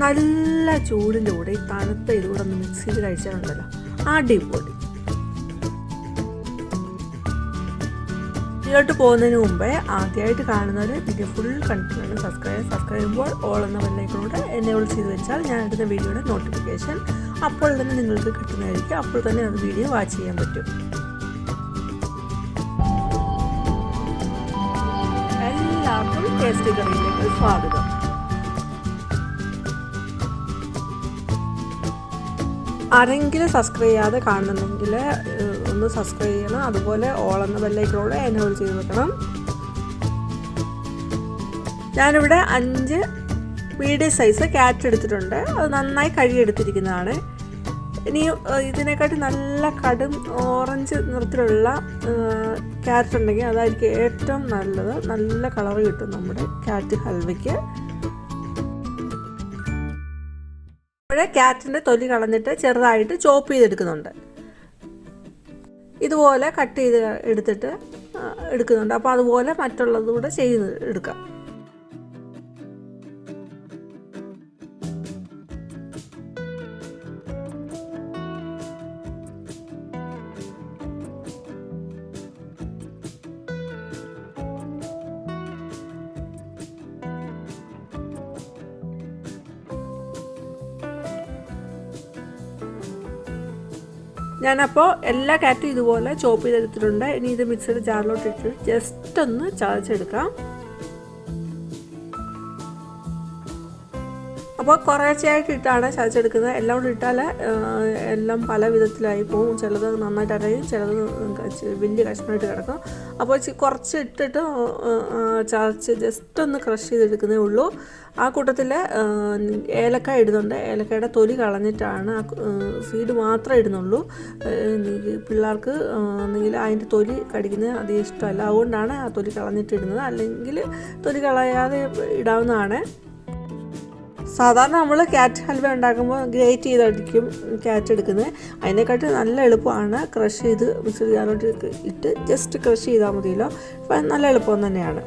നല്ല ചൂടിൻ്റെ കൂടെ ഈ തണുത്ത ഇതുകൂടെ ഒന്ന് മിക്സ് ചെയ്ത് കഴിച്ചാലുണ്ടല്ലോ അടിപൊളി. ഇതിലോട്ട് പോകുന്നതിന് മുമ്പേ ആദ്യമായിട്ട് കാണുന്നവർ വീഡിയോ ഫുൾ കണ്ടിട്ടുണ്ടെങ്കിൽ സബ്സ്ക്രൈബ് ചെയ്യുമ്പോൾ ഓൾ എന്ന ബെല്ലൈക്കണോട് എനേബിൾ ചെയ്ത് വെച്ചാൽ ഞാൻ എടുക്കുന്ന വീഡിയോയുടെ നോട്ടിഫിക്കേഷൻ അപ്പോൾ തന്നെ നിങ്ങൾക്ക് കിട്ടുന്നതായിരിക്കും. അപ്പോൾ തന്നെ അത് വീഡിയോ വാച്ച് ചെയ്യാൻ പറ്റും. എല്ലാവർക്കും ടേസ്റ്റി കറിയിലേക്ക് സ്വാഗതം. ആരെങ്കിലും സബ്സ്ക്രൈബ് ചെയ്യാതെ കാണുന്നുണ്ടെങ്കിൽ ഒന്ന് സബ്സ്ക്രൈബ് ചെയ്യണം. അതുപോലെ ഓൾ എന്ന ബെല്ലൈക്കണോട് എനേബിൾ ചെയ്ത് വെക്കണം. ഞാനിവിടെ 5 മീഡിയം സൈസ് ക്യാരറ്റ് എടുത്തിട്ടുണ്ട്. അത് നന്നായി കഴുകിയെടുത്തിരിക്കുന്നതാണ്. ഇനി ഇതിനെക്കാട്ടി നല്ല കടും ഓറഞ്ച് നിറത്തിലുള്ള ക്യാരറ്റ് ഉണ്ടെങ്കിൽ അതായിരിക്കും ഏറ്റവും നല്ലത്. നല്ല കളർ കിട്ടും നമ്മുടെ ക്യാരറ്റ് ഹൽവയ്ക്ക്. ക്യാരറ്റിൻ്റെ തൊലി കളഞ്ഞിട്ട് ചെറുതായിട്ട് ചോപ്പ് ചെയ്തെടുക്കുന്നുണ്ട്. ഇതുപോലെ കട്ട് ചെയ്ത് എടുക്കുന്നുണ്ട്. അപ്പോൾ അതുപോലെ മറ്റുള്ളത് കൂടെ എടുക്കാം. ഞാനപ്പോൾ എല്ലാ ക്യാരറ്റും ഇതുപോലെ ചോപ്പ് ചെയ്തെടുത്തിട്ടുണ്ട്. ഇനി ഇത് മിക്സിയുടെ ജാറിലോട്ട് ഇട്ട് ജസ്റ്റ് ഒന്ന് ചതച്ചെടുക്കാം. അപ്പോൾ കുറേശ്ശെയായിട്ട് ഇട്ടാണ് ചതച്ചെടുക്കുന്നത്. എല്ലാം കൂടി ഇട്ടാൽ എല്ലാം പല വിധത്തിലായി പോകും. ചിലത് നന്നായിട്ട് അരയും, ചിലത് വലിയ കഷ്ണമായിട്ട് കിടക്കും. അപ്പോൾ കുറച്ച് ഇട്ടിട്ട് ചതച്ച് ജസ്റ്റ് ഒന്ന് ക്രഷ് ചെയ്തെടുക്കുന്നേ ഉള്ളൂ. ആ കൂട്ടത്തിൽ ഏലക്കായ ഇടുന്നുണ്ട്. ഏലക്കായുടെ തൊലി കളഞ്ഞിട്ടാണ്, സീഡ് മാത്രമേ ഇടുന്നുള്ളൂ. പിള്ളേർക്ക് എന്തെങ്കിലും അതിൻ്റെ തൊലി കടിക്കുന്നത് അധികം ഇഷ്ടമല്ല. അതുകൊണ്ടാണ് ആ തൊലി കളഞ്ഞിട്ട് ഇടുന്നത്. അല്ലെങ്കിൽ തൊലി കളയാതെ ഇടാവുന്നതാണ്. സാധാരണ നമ്മൾ ക്യാരറ്റ് ഹൽവ ഉണ്ടാക്കുമ്പോൾ ഗ്രേറ്റ് ചെയ്തായിരിക്കും ക്യാരറ്റ് എടുക്കുന്നത്. അതിനെക്കാട്ടി നല്ല എളുപ്പമാണ് ക്രഷ് ചെയ്ത് മിക്സർ ജാറിലോട്ട് ഇട്ട് ജസ്റ്റ് ക്രഷ് ചെയ്താൽ മതിയല്ലോ. അപ്പം നല്ല എളുപ്പം തന്നെയാണ്.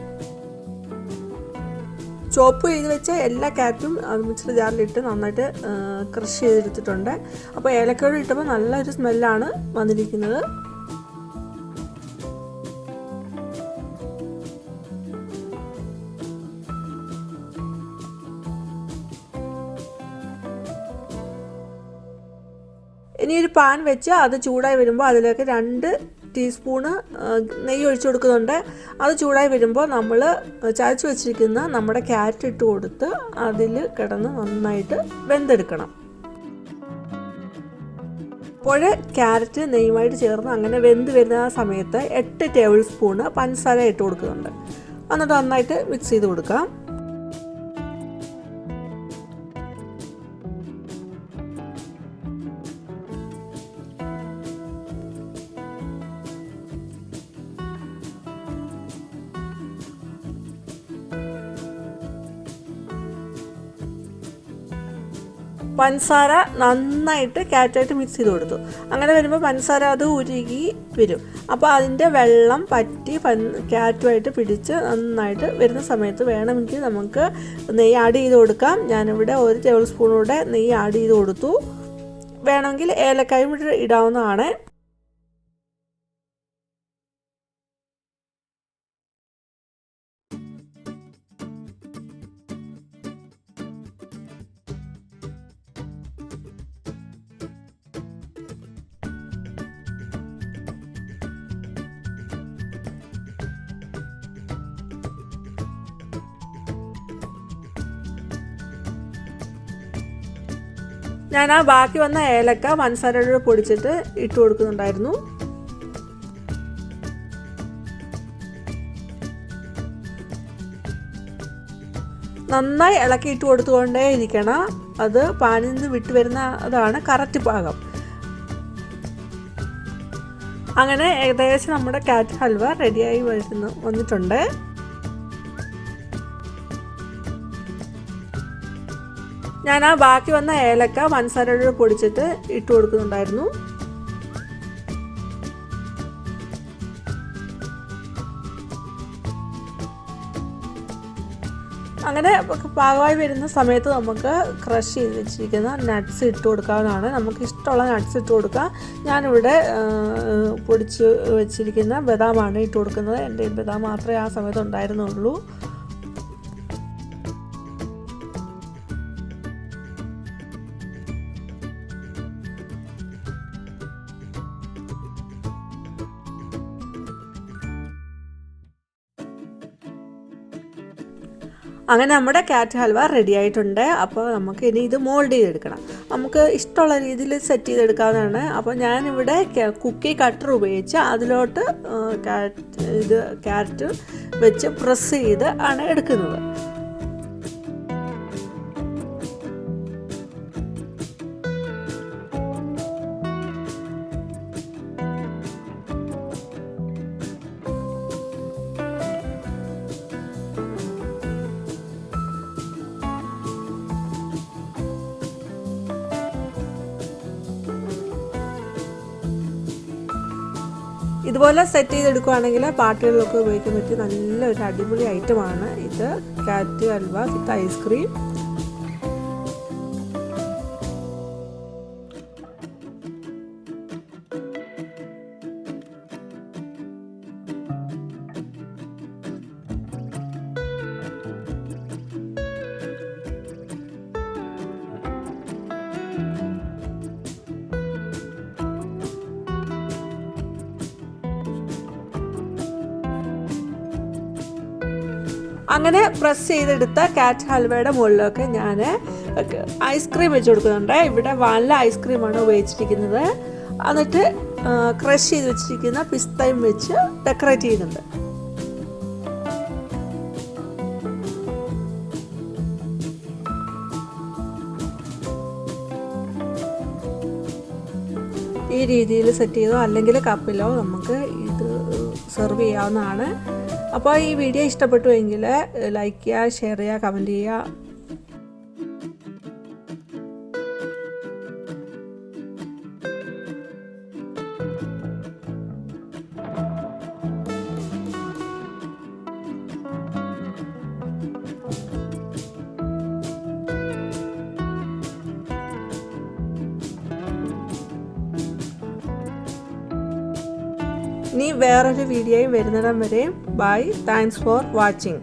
ചോപ്പ് ചെയ്ത് വെച്ച എല്ലാ ക്യാരറ്റും മിക്സർ ജാറിലിട്ട് നന്നായിട്ട് ക്രഷ് ചെയ്തെടുത്തിട്ടുണ്ട്. അപ്പോൾ ഏലക്കയോട് ഇട്ടപ്പോൾ നല്ലൊരു സ്മെല്ലാണ് വന്നിരിക്കുന്നത്. ഇനി ഒരു പാൻ വെച്ച് അത് ചൂടായി വരുമ്പോൾ അതിലേക്ക് 2 ടീസ്പൂണ് നെയ്യ് ഒഴിച്ചു കൊടുക്കുന്നുണ്ട്. അത് ചൂടായി വരുമ്പോൾ നമ്മൾ ചതച്ച് വെച്ചിരിക്കുന്ന നമ്മുടെ ക്യാരറ്റ് ഇട്ട് കൊടുത്ത് അതിൽ കിടന്ന് നന്നായിട്ട് വെന്തെടുക്കണം. അപ്പോൾ ക്യാരറ്റ് നെയ്യുമായിട്ട് ചേർന്ന് അങ്ങനെ വെന്ത് വരുന്ന ആ സമയത്ത് 8 ടേബിൾ സ്പൂണ് പഞ്ചസാര ഇട്ട് കൊടുക്കുന്നുണ്ട്. എന്നിട്ട് നന്നായിട്ട് മിക്സ് ചെയ്ത് കൊടുക്കാം. പഞ്ചസാര നന്നായിട്ട് ക്യാരറ്റായിട്ട് മിക്സ് ചെയ്ത് കൊടുത്തു. അങ്ങനെ വരുമ്പോൾ പഞ്ചസാര അത് ഉരുകി വരും. അപ്പോൾ അതിൻ്റെ വെള്ളം പറ്റി ക്യാരറ്റുമായിട്ട് പിടിച്ച് നന്നായിട്ട് വരുന്ന സമയത്ത് വേണമെങ്കിൽ നമുക്ക് നെയ്യ് ആഡ് ചെയ്ത് കൊടുക്കാം. ഞാനിവിടെ 1 ടേബിൾ സ്പൂണൂടെ നെയ്യ് ആഡ് ചെയ്ത് കൊടുത്തു. വേണമെങ്കിൽ ഏലക്കായും ഇടാവുന്നതാണ്. ഞാൻ ആ ബാക്കി വന്ന ഏലക്ക പഞ്ചസാരയോട് പൊടിച്ചിട്ട് ഇട്ട് കൊടുക്കുന്നുണ്ടായിരുന്നു. നന്നായി ഇളക്കി ഇട്ട് കൊടുത്തുകൊണ്ടേ ഇരിക്കണം. അത് പാനിൽ നിന്ന് വിട്ട് വരുന്നതാണ് കറക്റ്റ് പാകം. അങ്ങനെ ഏകദേശം നമ്മുടെ ക്യാരറ്റ് ഹൽവ റെഡിയായി വന്നിട്ടുണ്ട്. ഞാൻ ആ ബാക്കി വന്ന ഏലക്ക പഞ്ചസാരയോട് പൊടിച്ചിട്ട് ഇട്ട് കൊടുക്കുന്നുണ്ടായിരുന്നു. അങ്ങനെ പാകമായി വരുന്ന സമയത്ത് നമുക്ക് ക്രഷ് ചെയ്ത് വെച്ചിരിക്കുന്ന നട്ട്സ് ഇട്ട് കൊടുക്കാവുന്നതാണ്. നമുക്ക് ഇഷ്ടമുള്ള നട്ട്സ് ഇട്ട് കൊടുക്കാം. ഞാനിവിടെ പൊടിച്ച് വെച്ചിരിക്കുന്ന ബദാമാണ് ഇട്ട് കൊടുക്കുന്നത്. എൻ്റെ ബദാം മാത്രമേ ആ സമയത്ത് ഉണ്ടായിരുന്നുള്ളൂ. അങ്ങനെ നമ്മുടെ ക്യാരറ്റ് ഹൽവ റെഡി ആയിട്ടുണ്ട്. അപ്പോൾ നമുക്ക് ഇനി ഇത് മോൾഡ് ചെയ്തെടുക്കണം. നമുക്ക് ഇഷ്ടമുള്ള രീതിയിൽ സെറ്റ് ചെയ്തെടുക്കാവുന്നതാണ്. അപ്പോൾ ഞാനിവിടെ കുക്കി കട്ടർ ഉപയോഗിച്ച് അതിലോട്ട് ക്യാരറ്റ് വെച്ച് പ്രസ് ചെയ്ത് ആണ് എടുക്കുന്നത്. ഇതുപോലെ സെറ്റ് ചെയ്തെടുക്കുകയാണെങ്കിൽ പാർട്ടികളിലൊക്കെ ഉപയോഗിക്കാൻ പറ്റിയ നല്ലൊരു അടിപൊളി ഐറ്റമാണ് ഇത്, ക്യാരറ്റ് ഹൽവ വിത്ത് ഐസ്ക്രീം. അങ്ങനെ പ്രസ് ചെയ്തെടുത്ത ക്യാരറ്റ് ഹൽവയുടെ മുകളിലൊക്കെ ഞാൻ ഐസ്ക്രീം വെച്ച് കൊടുക്കുന്നുണ്ട്. ഇവിടെ വാനില ഐസ്ക്രീമാണ് ഉപയോഗിച്ചിരിക്കുന്നത്. എന്നിട്ട് ക്രഷ് ചെയ്ത് വെച്ചിരിക്കുന്ന പിസ്തയും വെച്ച് ഡെക്കറേറ്റ് ചെയ്യുന്നുണ്ട്. ഈ രീതിയിൽ സെറ്റ് ചെയ്തോ അല്ലെങ്കിൽ കപ്പിലോ നമുക്ക് ഇത് സെർവ് ചെയ്യാവുന്നതാണ്. അപ്പോൾ ഈ വീഡിയോ ഇഷ്ടപ്പെട്ടുവെങ്കിൽ ലൈക്ക് ചെയ്യുക, ഷെയർ ചെയ്യുക, കമൻറ്റ് ചെയ്യുക. ഇനി വേറൊരു വീഡിയോയും വരുന്നിടം വരെ ബൈ. Thanks for watching.